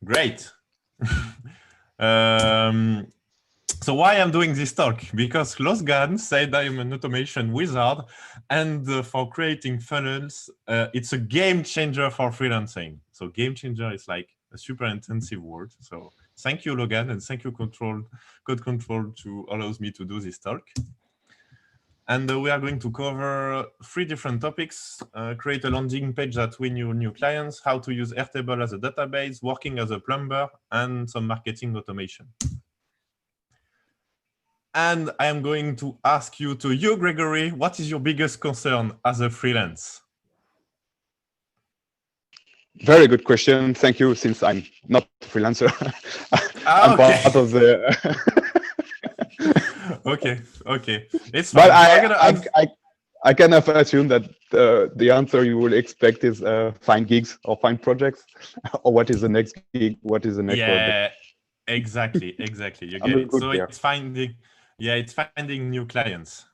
Great. So why I'm doing this talk? Because Losgan said I'm an automation wizard, and for creating funnels, it's a game changer for freelancing. So game changer is like a super intensive word. So thank you, Logan, and thank you, CodeControl, to allows me to do this talk. And we are going to cover 3 different topics: create a landing page that win you new clients, how to use Airtable as a database, working as a plumber, and some marketing automation. And I am going to ask you, Gregory, what is your biggest concern as a freelance? Very good question. Thank you. Since I'm not a freelancer, I'm Okay. part of the. Okay. It's fine. But I kind of assume that the answer you will expect is find gigs or find projects, or what is the next gig? What is the next project? Exactly. You get it. So there. it's finding new clients.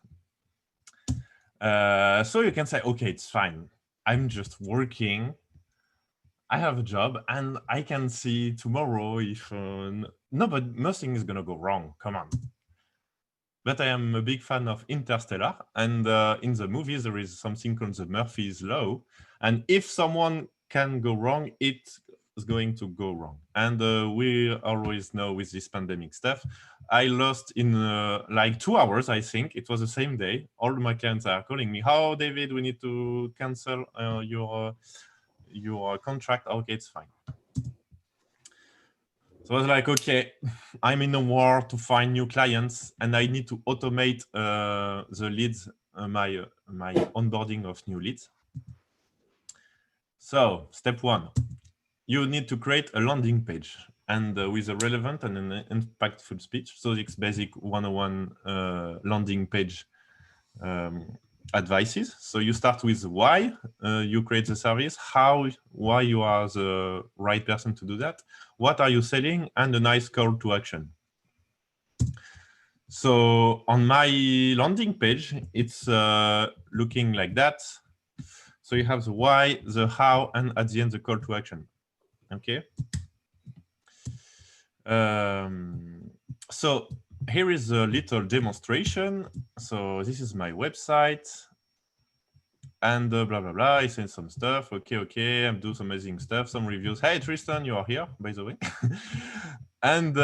So you can say, okay, it's fine. I'm just working. I have a job, and I can see tomorrow if nothing is gonna go wrong. Come on. But I am a big fan of Interstellar, and in the movies there is something called the Murphy's Law, and if someone can go wrong, it's going to go wrong. And we always know with this pandemic stuff, I lost in like 2 hours, I think. It was the same day. All my clients are calling me, "How, David, we need to cancel your contract." Okay, it's fine. So I was like, okay, I'm in a war to find new clients, and I need to automate the leads, my onboarding of new leads. So step 1, you need to create a landing page, and with a relevant and an impactful speech. So it's basic 101 landing page advices. So you start with why you create the service, why you are the right person to do that, what are you selling, and a nice call to action. So on my landing page, it's looking like that. So you have the why, the how, and at the end, the call to action. Okay. So here is a little demonstration. So this is my website. And blah, blah, blah. I send some stuff. Okay. I'm doing some amazing stuff, some reviews. Hey, Tristan, you are here, by the way. And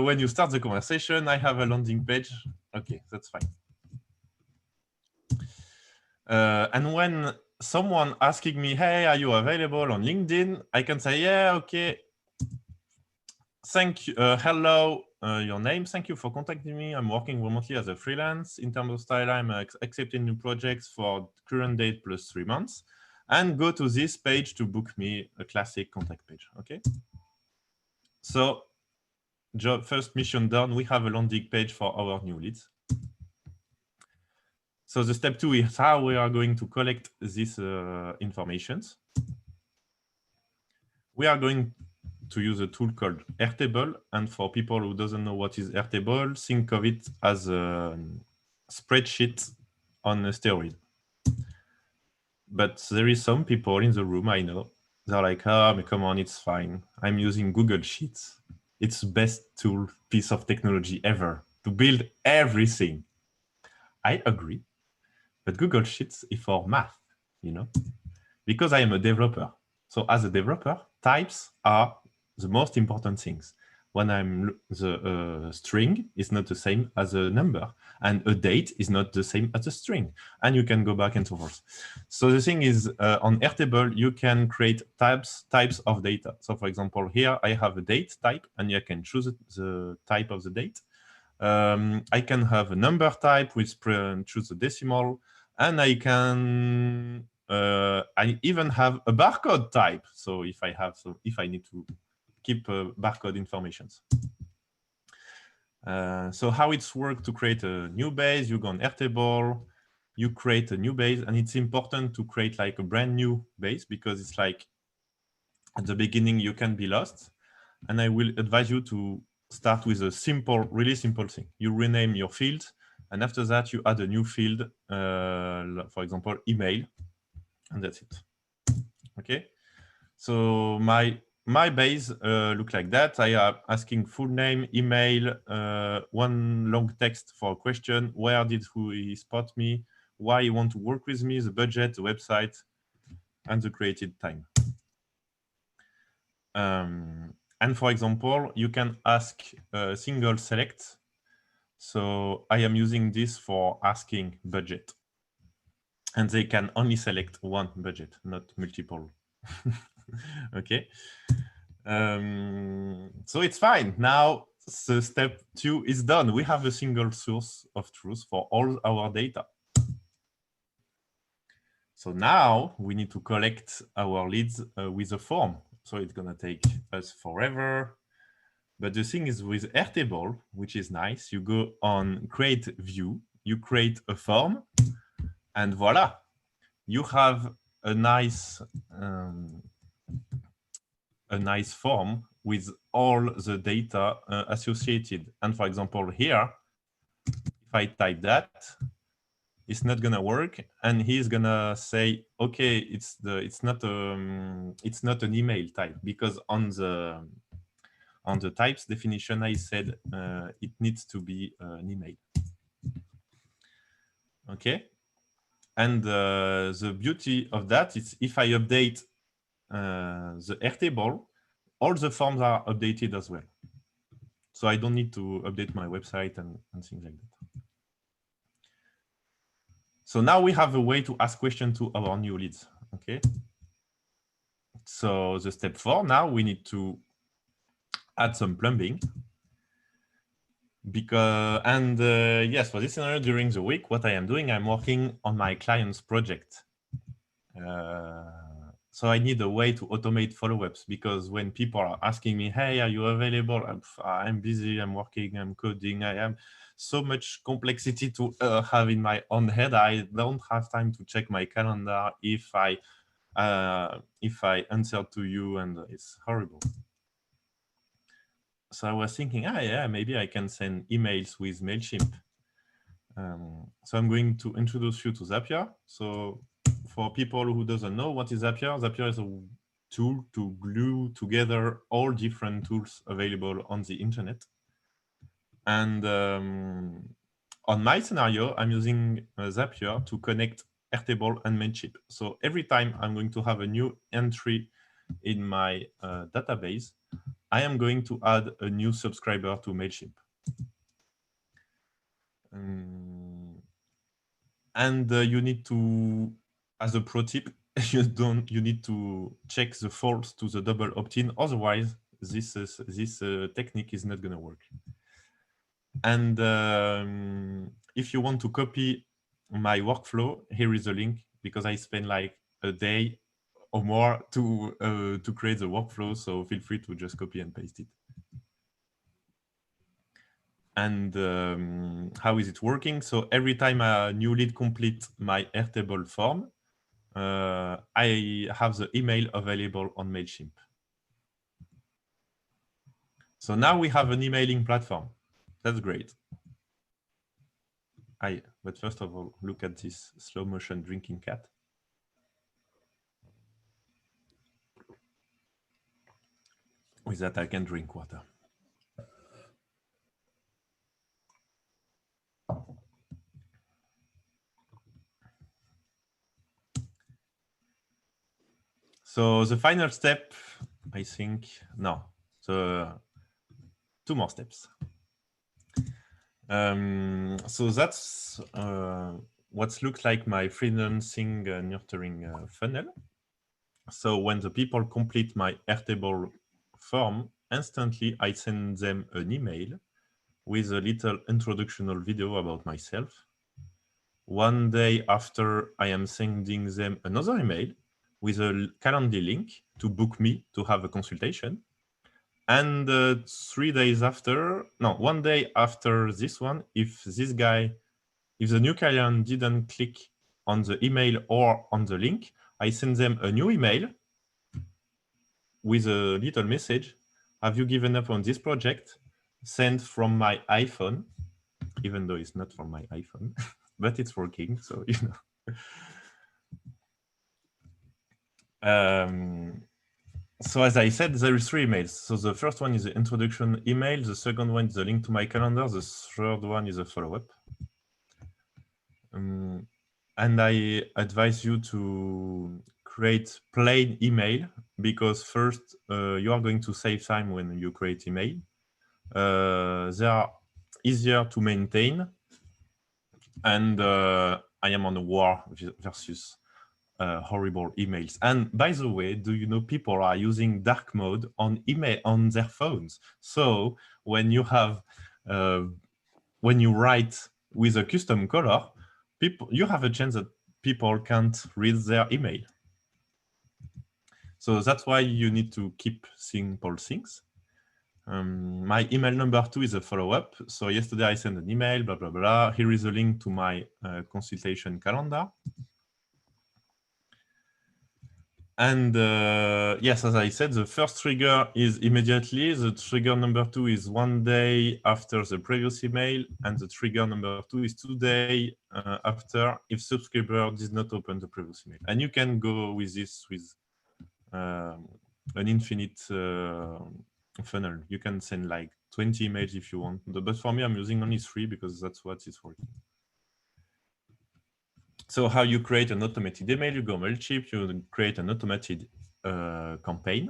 when you start the conversation, I have a landing page. Okay, that's fine. And when someone asking me, hey, are you available on LinkedIn? I can say, yeah, okay. Thank you. Hello, your name. Thank you for contacting me. I'm working remotely as a freelance. In terms of style, I'm accepting new projects for current date plus 3 months. And go to this page to book me a classic contact page. Okay. So, first mission done. We have a landing page for our new leads. So the step 2 is how we are going to collect these informations. We are going to use a tool called Airtable. And for people who doesn't know what is Airtable, think of it as a spreadsheet on a steroid. But there is some people in the room, I know, they're like, oh, come on, it's fine. I'm using Google Sheets. It's the best piece of technology ever to build everything. I agree. But Google Sheets is for math, because I am a developer. So as a developer, types are the most important things. When the string is not the same as a number, and a date is not the same as a string, and you can go back and forth. So the thing is, on Airtable, you can create types of data. So for example, here I have a date type, and you can choose the type of the date. I can have a number type with choose a decimal, and I can I even have a barcode type. So if I need to keep barcode informations. So how it's worked to create a new base, you go on Airtable, you create a new base, and it's important to create like a brand new base because it's like at the beginning you can be lost. And I will advise you to start with a really simple thing. You rename your field, and after that you add a new field, for example, email, and that's it. Okay. So my my base look like that. I am asking full name, email, one long text for a question. Where did he spot me? Why you want to work with me? The budget, the website, and the created time. And for example, you can ask a single select. So I am using this for asking budget. And they can only select one budget, not multiple. Okay. So it's fine. Now, the step 2 is done. We have a single source of truth for all our data. So now we need to collect our leads with a form. So it's going to take us forever. But the thing is with Airtable, which is nice, you go on create view, you create a form, and voila, you have a nice form with all the data associated. And for example, here, if I type that, it's not gonna work, and he's gonna say, okay, it's not an email type, because on the types definition I said it needs to be an email. Okay, and the beauty of that is if I update the Airtable, all the forms are updated as well. So I don't need to update my website and things like that. So now we have a way to ask questions to our new leads. Okay. So the step 4, now we need to add some plumbing. Yes, for this scenario during the week, what I am doing, I'm working on my client's project. So I need a way to automate follow-ups, because when people are asking me, hey, are you available? I'm busy, I'm working, I'm coding, I am so much complexity to have in my own head. I don't have time to check my calendar if I answer to you, and it's horrible. So I was thinking, yeah, maybe I can send emails with MailChimp. So I'm going to introduce you to Zapier. So for people who doesn't know what is Zapier, Zapier is a tool to glue together all different tools available on the internet. And on my scenario, I'm using Zapier to connect Airtable and MailChimp. So every time I'm going to have a new entry in my database, I am going to add a new subscriber to MailChimp. And you need to, as a pro tip, you need to check the false to the double opt-in. Otherwise, this technique is not going to work. And if you want to copy my workflow, here is a link, because I spend like a day or more to create the workflow. So feel free to just copy and paste it. And how is it working? So every time a new lead completes my Airtable form, I have the email available on MailChimp. So now we have an emailing platform. That's great. But first of all, look at this slow motion drinking cat. With that, I can drink water. So the final step, I think, no. So 2 more steps. So that's what looks like my freelancing nurturing funnel. So when the people complete my Airtable form, instantly I send them an email with a little introductional video about myself. One day after, I am sending them another email with a calendar link to book me to have a consultation. And 3 days after, no, 1 day after this one, if the new client didn't click on the email or on the link, I send them a new email with a little message. Have you given up on this project? Sent from my iPhone, even though it's not from my iPhone, but it's working, so you know. So as I said, there is 3 emails. So the first one is the introduction email. The second one is the link to my calendar. The third one is a follow-up. And I advise you to create plain email because first you are going to save time when you create email. They are easier to maintain, and I am on a war versus horrible emails. And by the way, do you know people are using dark mode on email on their phones? So when you have when you write with a custom color, you have a chance that people can't read their email. So that's why you need to keep simple things. My email number 2 is a follow-up. So yesterday I sent an email, blah, blah, blah. Here is a link to my consultation calendar. And yes, as I said, the first trigger is immediately. The trigger number 2 is 1 day after the previous email. And the trigger number 2 is 2 days after if subscriber did not open the previous email. And you can go with this with an infinite funnel. You can send like 20 emails if you want. But for me, I'm using only 3 because that's what is working. So how you create an automated email, you go Mailchimp, you create an automated campaign,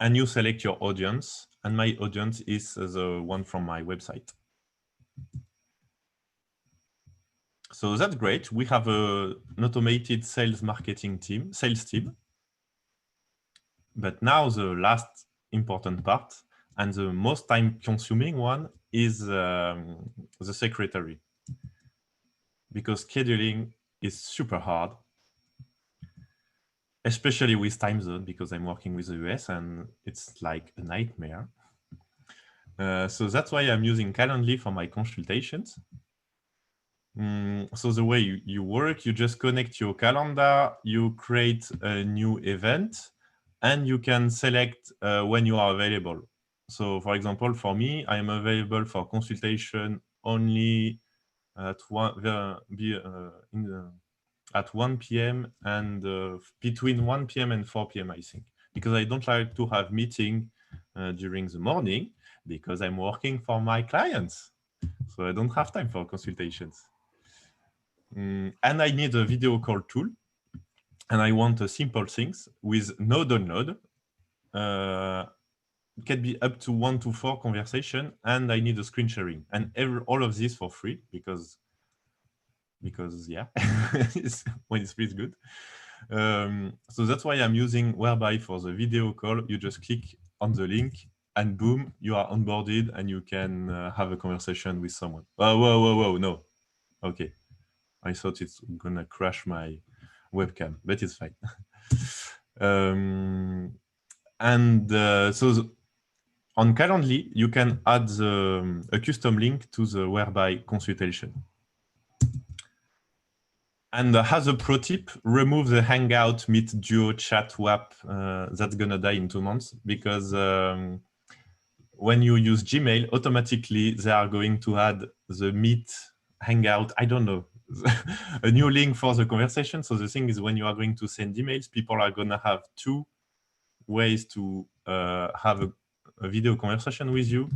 and you select your audience. And my audience is the one from my website. So that's great. We have an automated sales marketing team, sales team. But now the last important part and the most time-consuming one is the secretary. Because scheduling is super hard, especially with time zone, because I'm working with the US and it's like a nightmare. So that's why I'm using Calendly for my consultations. So the way you work, you just connect your calendar, you create a new event, and you can select when you are available. So for example, for me, I am available for consultation only at 1 p.m. and between 1 p.m. and 4 p.m. I think, because I don't like to have meeting during the morning because I'm working for my clients, so I don't have time for consultations. And I need a video call tool, and I want simple things with no download. It can be up to 1 to 4 conversation, and I need a screen sharing, and all of this for free because yeah, when it's free, it's good. So that's why I'm using Whereby for the video call. You just click on the link and boom, you are onboarded and you can have a conversation with someone. Oh, whoa, no. Okay. I thought it's gonna crash my webcam, but it's fine. So on Calendly, you can add a custom link to the Whereby consultation. And as a pro tip, remove the Hangout, Meet, Duo, Chat, WAP. That's gonna die in 2 months because when you use Gmail, automatically they are going to add the Meet, Hangout, I don't know, a new link for the conversation. So the thing is, when you are going to send emails, people are gonna have 2 ways to have a video conversation with you,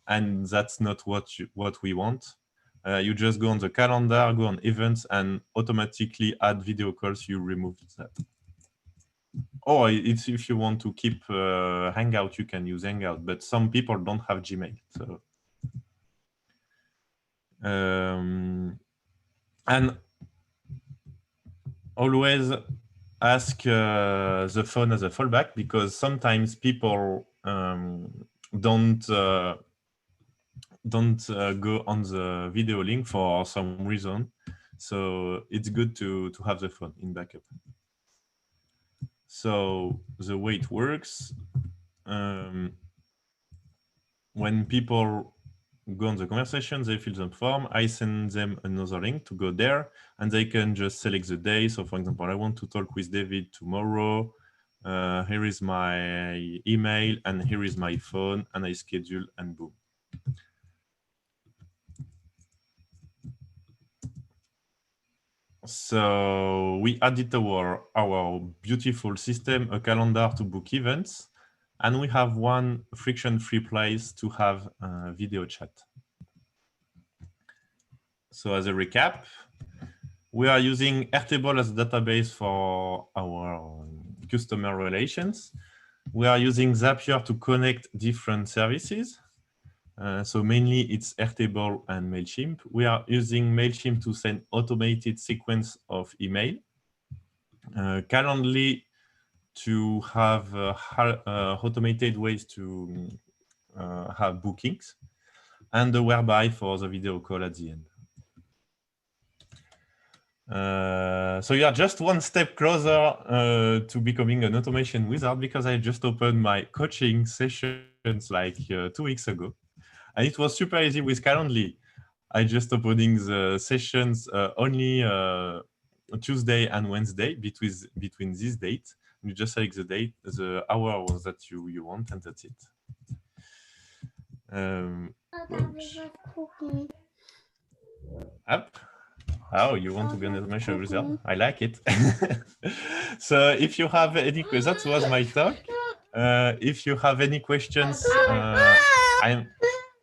and that's not what we want. You just go on the calendar, go on events, and automatically add video calls. You remove that. Or it's if you want to keep Hangout, you can use Hangout, but some people don't have Gmail. So, and always ask the phone as a fallback, because sometimes people don't go on the video link for some reason. So it's good to have the phone in backup. So the way it works, when people go on the conversation, they fill the form, I send them another link to go there, and they can just select the day. So for example, I want to talk with David tomorrow. Here is my email and here is my phone, and I schedule and boom. So we added our beautiful system, a calendar to book events, and we have one friction-free place to have video chat. So as a recap, we are using Airtable as a database for our customer relations. We are using Zapier to connect different services. So mainly it's Airtable and MailChimp. We are using MailChimp to send automated sequence of email. Calendly to have automated ways to have bookings, and the Whereby for the video call at the end. So you are just one step closer to becoming an automation wizard, because I just opened my coaching sessions like 2 weeks ago, and it was super easy with Calendly. I just opening the sessions only Tuesday and Wednesday between these dates. You just select the date, the hours that you want, and that's it. Up. Oh, you want to be an automation wizard? I like it. So if you have any, that was my talk. If you have any questions, I'm.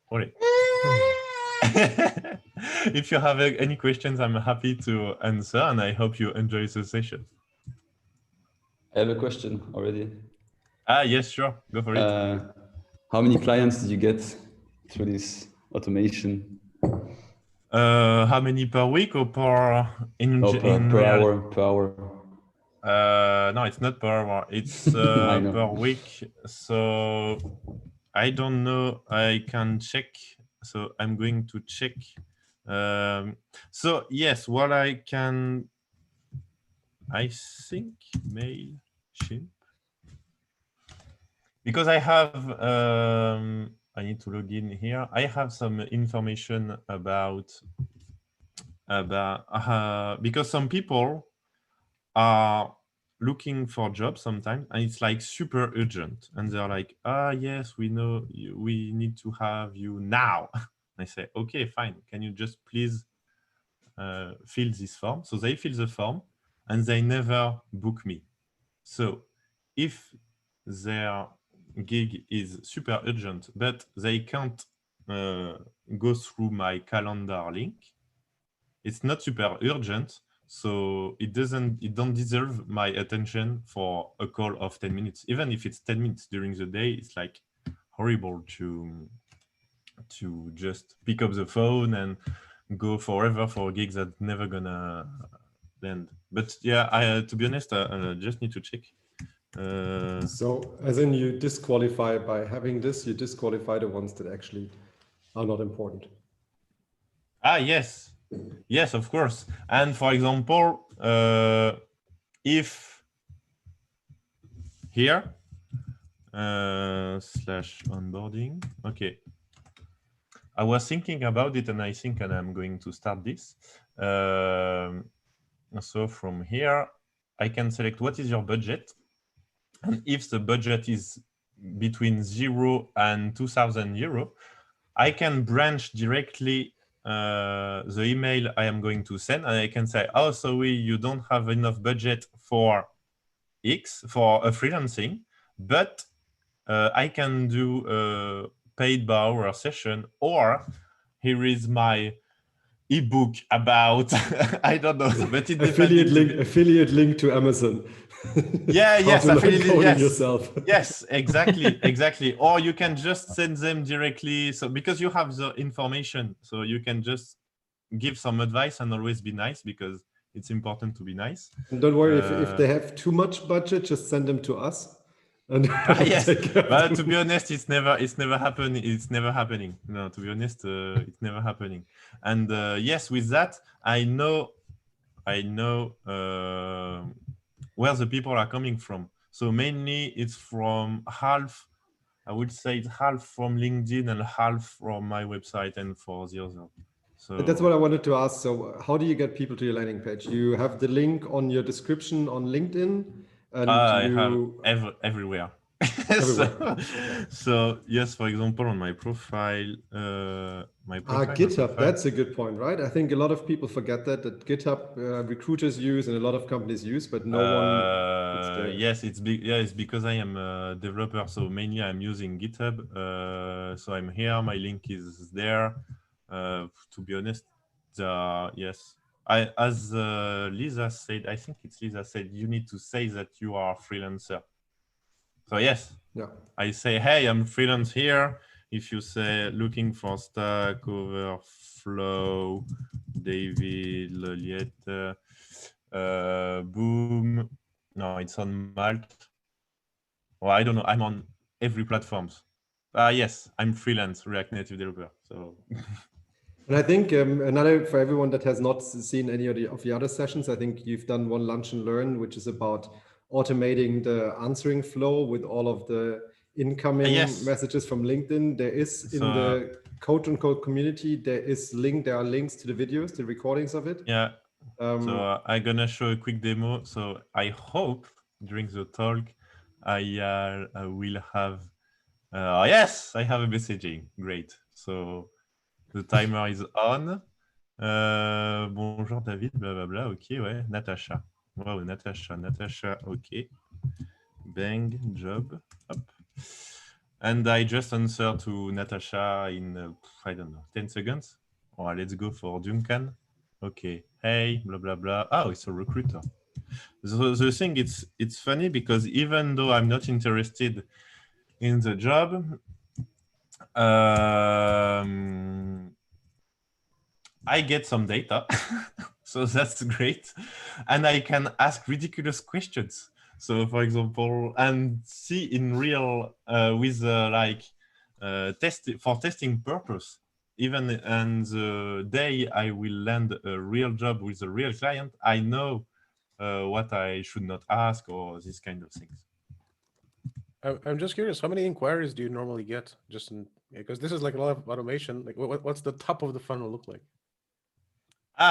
Sorry. If you have any questions, I'm happy to answer, and I hope you enjoy the session. I have a question already. Yes, sure. Go for it. How many clients did you get through this automation? How many per week or per hour? Per hour. No, it's not per hour. It's per week. So I don't know. I can check. So I'm going to check. So yes, what I can. I think MailChimp. Because I have, I need to log in here. I have some information about because some people are looking for jobs sometimes, and it's like super urgent, and they're like, yes, we know we need to have you now. I say, okay, fine. Can you just please fill this form? So they fill the form, and they never book me. So if their gig is super urgent, but they can't go through my calendar link, it's not super urgent, so it don't deserve my attention for a call of 10 minutes. Even if it's 10 minutes during the day, it's like horrible to just pick up the phone and go forever for gigs that never gonna land. But yeah, to be honest, I just need to check. So as in you disqualify by having this, you disqualify the ones that actually are not important. Yes. Yes, of course. And for example, if here, slash onboarding, okay. I was thinking about it, and I think I'm going to start this. So from here, I can select what is your budget. And if the budget is between 0 and 2,000 euro, I can branch directly the email I am going to send, and I can say, oh, sorry, you don't have enough budget for X, for a freelancing, but I can do a paid by hour session, or here is my ebook about, I don't know, but it affiliate link to Amazon. Yes, affiliate, yes. Yourself. Yes, exactly. Or you can just send them directly. So because you have the information, so you can just give some advice and always be nice, because it's important to be nice. And don't worry, if they have too much budget, just send them to us. And yes, but to be honest, it's never happening. It's never happening. No, to be honest, it's never happening. And yes, with that, I know where the people are coming from. So mainly it's from half, I would say it's half from LinkedIn and half from my website and for the other. So that's what I wanted to ask. So how do you get people to your landing page? You have the link on your description on LinkedIn, and I have everywhere. so yes, for example, on my profile, GitHub, that's a good point, right? I think a lot of people forget that GitHub recruiters use and a lot of companies use, but no one. Yes, it's because I am a developer, so mainly I'm using GitHub. So I'm here. My link is there. To be honest, yes. As Lisa said, I think it's Lisa said, you need to say that you are a freelancer. So yes, yeah. I say, hey, I'm freelance here. If you say looking for Stack Overflow, David, Leuliette, boom. No, it's on Malt. Well, I don't know. I'm on every platforms. Yes, I'm freelance React Native developer. So. And I think another, for everyone that has not seen any of the other sessions, I think you've done one lunch and learn, which is about automating the answering flow with all of the incoming messages from LinkedIn. There is in the CodeControl community, there are links to the videos, the recordings of it. Yeah. So I'm gonna show a quick demo. So I hope during the talk I will have. Yes, I have a messaging. Great. So the timer is on. Bonjour David, blablabla. Ok, ouais. Natasha. Wow, Natasha. Ok. Bang, job. Up. And I just answer to Natasha in, I don't know, 10 seconds. Well, let's go for Duncan. Okay. Hey, blah, blah, blah. Oh, it's a recruiter. So the thing, it's funny because even though I'm not interested in the job, I get some data. So that's great. And I can ask ridiculous questions. So for example, and see in real with for testing purpose, even on the day I will land a real job with a real client, I know what I should not ask or these kind of things. I'm just curious, how many inquiries do you normally get? Just because this is like a lot of automation. Like, what's the top of the funnel look like?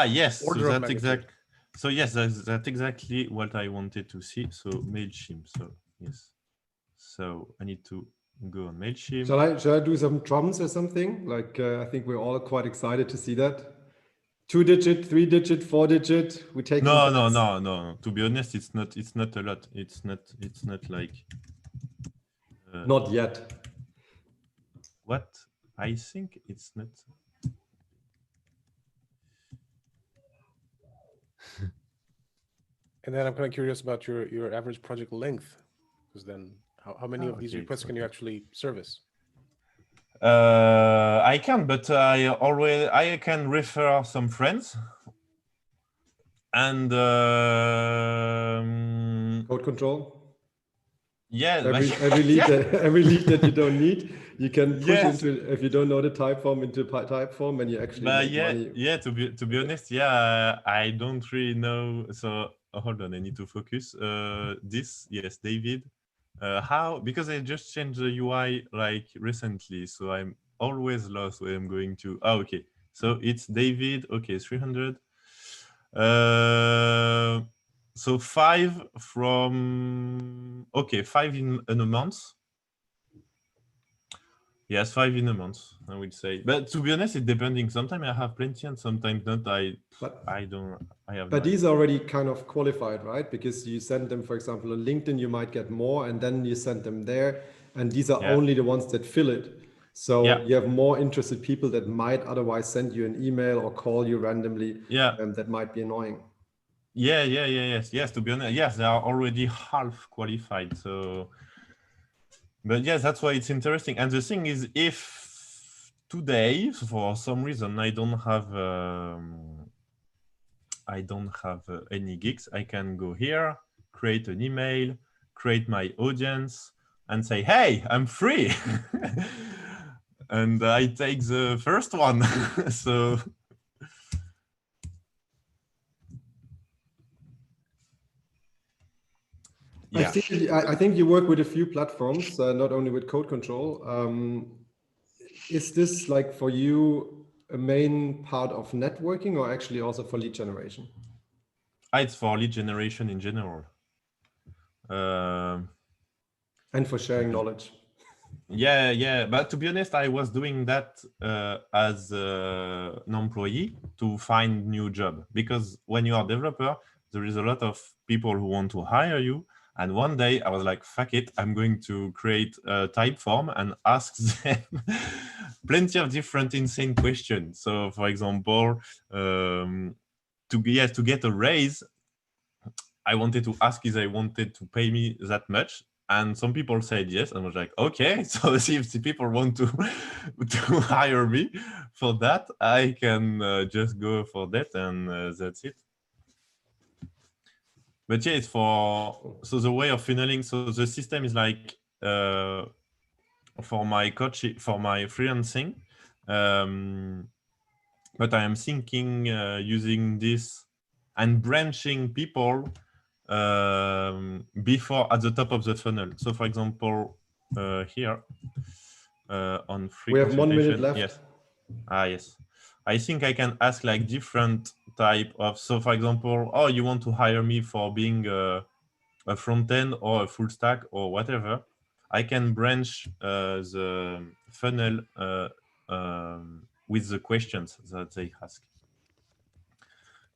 Yes, so that's exactly. So yes, that's exactly what I wanted to see. So MailChimp. So yes. So I need to go on MailChimp. Shall I do some drums or something? Like I think we're all quite excited to see that. 2-digit, 3-digit, 4-digit. We take no. To be honest, it's not a lot. It's not like. Not yet. What? I think it's not. And then I'm kind of curious about your average project length, because then how many of these requests can you actually service? I can, but I can refer some friends. And CodeControl. Yeah, every lead that you don't need, you can push into, if you don't know the type form, into type form, and you actually make money. Yeah, to be honest, I don't really know. So hold on, I need to focus. Yes, David. How? Because I just changed the UI like recently, so I'm always lost where I'm going to. Oh, okay. So it's David. Okay, 300. So 5 from, okay, 5 in a month. Yes, 5 in a month, I would say. But to be honest, it's depending. Sometimes I have plenty and sometimes not. But these are already kind of qualified, right? Because you send them, for example, on LinkedIn, you might get more, and then you send them there. And these are only the ones that fill it. So you have more interested people that might otherwise send you an email or call you randomly. That might be annoying. Yes. To be honest, yes, they are already half qualified. So, but yes, that's why it's interesting. And the thing is, if today, for some reason, I don't have any gigs, I can go here, create an email, create my audience, and say, "Hey, I'm free," and I take the first one. So. Yeah. I think you work with a few platforms, not only with CodeControl. Is this like for you a main part of networking or actually also for lead generation? It's for lead generation in general. And for sharing knowledge. Yeah. But to be honest, I was doing that as an employee to find new job, because when you are a developer, there is a lot of people who want to hire you. And one day I was like, fuck it, I'm going to create a type form and ask them plenty of different insane questions. So for example, to get a raise, I wanted to ask if they wanted to pay me that much. And some people said yes, and I was like, okay, so if the people want to hire me for that, I can just go for that, and that's it. But yeah, it's so the way of funneling. So the system is like for my freelancing, but I am thinking using this and branching people before at the top of the funnel. So for example, here on free We have 1 minute left. Yes. Yes. I think I can ask like different type of, so for example, oh, you want to hire me for being a front end or a full stack or whatever. I can branch the funnel with the questions that they ask.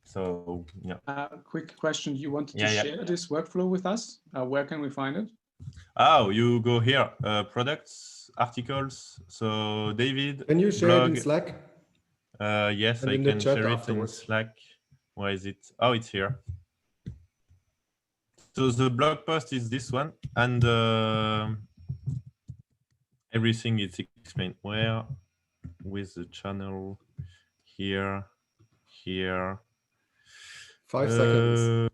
So yeah. Quick question: you wanted to share this workflow with us? Where can we find it? Oh, you go here, products, articles. So David, can you share blog. it in Slack? Yes, and I can share it in afterwards. Slack. Where is it? Oh, it's here. So the blog post is this one, and everything is explained where with the channel here. 5 seconds.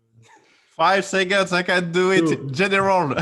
5 seconds, I can do it. 2. General.